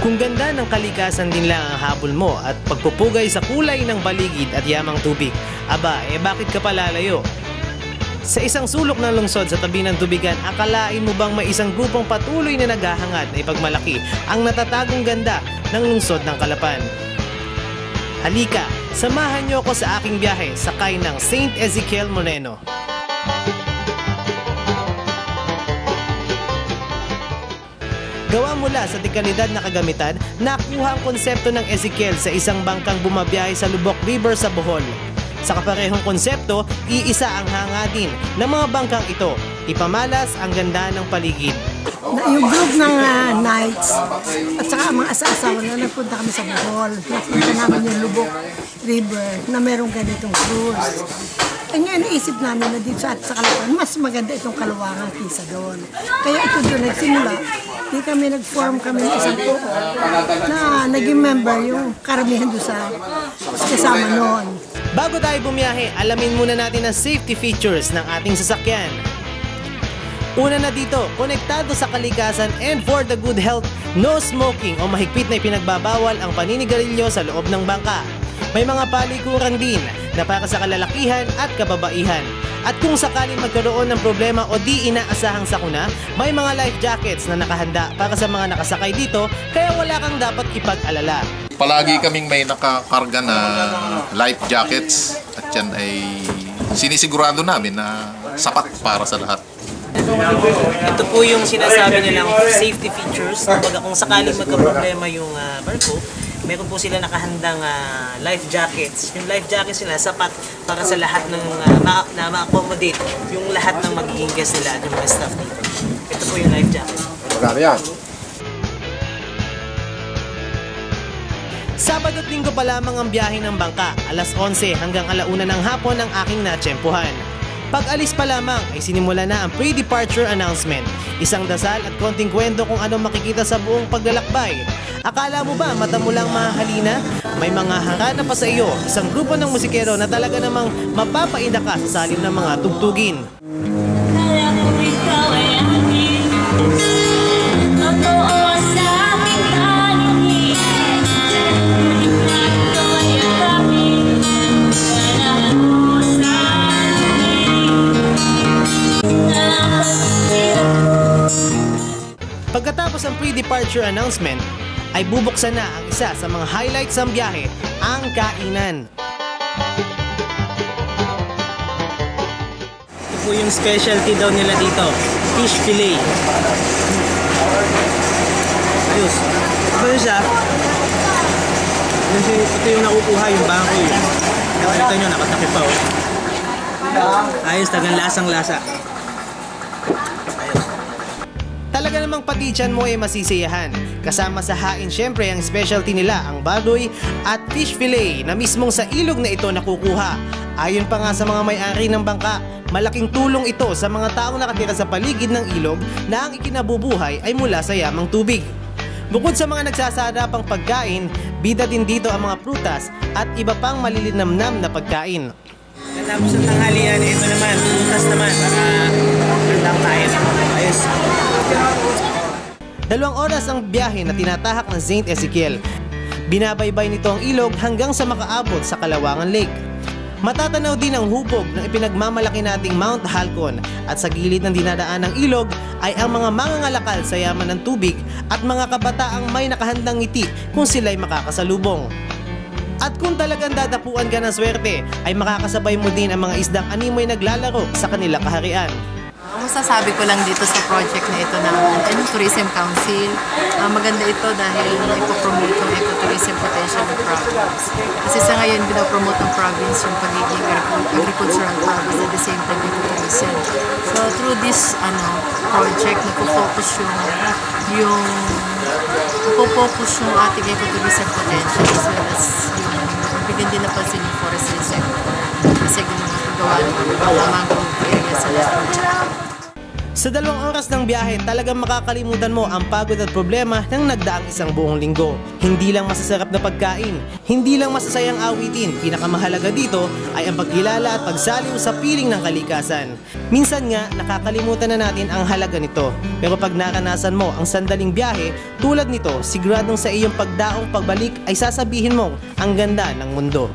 Kung ganda ng kalikasan din lang ang habol mo at pagpupugay sa kulay ng baligid at yamang tubig, aba, bakit ka pa lalayo? Sa isang sulok ng lungsod sa tabi ng tubigan, akalain mo bang may isang grupong patuloy na naghahangad na ipagmalaki ang natatagong ganda ng lungsod ng Calapan? Halika, samahan niyo ako sa aking biyahe sakay ng St. Ezekiel Moreno. Gawa mula sa dekalidad na kagamitan, nakuha ang konsepto ng Ezekiel sa isang bangkang bumabiyahe sa Lubok River sa Bohol. Sa kaparehong konsepto, iisa ang hangadin ng mga bangkang ito, ipamalas ang ganda ng paligid. Yung group ng Knights at saka mga asa-asawa na nagpunta kami sa Bohol. Nakita namin yung Lubok River na merong ganitong cruise. Ngayon naisip namin na dito sa Calapan, mas maganda itong Kalawangan kaysa doon. Kaya ito doon nagsimula. Di kami nag-form kami ng isang po na naging member yung karamihan doon sa kasama noon. Bago tayo bumiyahe, alamin muna natin ang safety features ng ating sasakyan. Una na dito, konektado sa kalikasan and for the good health, no smoking o mahigpit na ipinagbabawal ang paninigarilyo sa loob ng bangka. May mga palikuran din na para sa kalalakihan at kababaihan. At kung sakaling magkaroon ng problema o di inaasahang sakuna, may mga life jackets na nakahanda para sa mga nakasakay dito, kaya wala kang dapat ipag-alala. Palagi kaming may nakakarga na life jackets at yan ay sinisigurado namin na sapat para sa lahat. Ito po yung sinasabi nilang safety features. Kumbaga kung sakaling magka-problema yung barko, meron po sila nakahandang life jackets. Yung life jackets nila sapat para sa lahat ng na ma-accommodate yung lahat ng magiging guest nila at yung mga staff dito. Ito po yung life jacket. Magkano yan? Sabado at Linggo pa lamang ang biyahe ng bangka, alas 11 hanggang alauna ng hapon ang aking natsyempohan. Pag-alis pa lamang ay sinimula na ang pre-departure announcement. Isang dasal at konting kwento kung ano makikita sa buong paglalakbay. Akala mo ba mata mo lang mahalina? May mga harana pa sa iyo, isang grupo ng musikero na talaga namang mapapainda ka sa salim ng mga tugtugin. Pagkatapos ng pre-departure announcement, ay bubuksan na ang isa sa mga highlights ng biyahe, ang kainan. Ito po yung specialty daw nila dito, fish fillet. Ayos. Ito yun siya. Ito yung nakukuha, yung bangko yun. Nakita nyo, nakatakip pa. Ayos, tagang lasang-lasa. Talaga namang pati tiyan mo ay masisiyahan. Kasama sa hain syempre ang specialty nila, ang baboy at fish fillet na mismong sa ilog na ito nakukuha. Ayon pa nga sa mga may-ari ng bangka, malaking tulong ito sa mga taong nakatira sa paligid ng ilog na ang ikinabubuhay ay mula sa yamang tubig. Bukod sa mga nagsasarapang pagkain, bida din dito ang mga prutas at iba pang malilinamnam na pagkain. Tapos ng tanghalian, ito naman, prutas naman para lang tayo. Ayos. 2 oras ang biyahe na tinatahak ng St. Ezekiel. Binabaybay nito ang ilog hanggang sa makaabot sa Kalawangan Lake. Matatanaw din ang hubog ng ipinagmamalaki nating Mount Halcon at sa gilid ng dinadaan ng ilog ay ang mga mangangalakal sa yaman ng tubig at mga kabataang may nakahandang ngiti kung sila'y makakasalubong. At kung talagang dadapuan ka ng swerte, ay makakasabay mo din ang mga isdang animoy naglalaro sa kanilang kaharian. Masasabi ko lang dito sa project na ito ng Tourism Council, maganda ito dahil ipopromote ng ecotourism potential ng province. Kasi sa ngayon, binopromote ng province yung pagiging agricultural province at the same time ecotourism. So through this project, nagpo-focus yung ating ecotourism potential as well as yung bigyan din napansin yung forestry sector. Kasi gawa ng mga mangrove area sa lahat. Sa 2 oras ng biyahe, talagang makakalimutan mo ang pagod at problema ng nagdaang isang buong linggo. Hindi lang masasarap na pagkain, hindi lang masasayang awitin, pinakamahalaga dito ay ang pagkilala at pagsaliw sa piling ng kalikasan. Minsan nga, nakakalimutan na natin ang halaga nito. Pero pag naranasan mo ang sandaling biyahe, tulad nito, siguradong sa iyong pagdaong pagbalik ay sasabihin mong ang ganda ng mundo.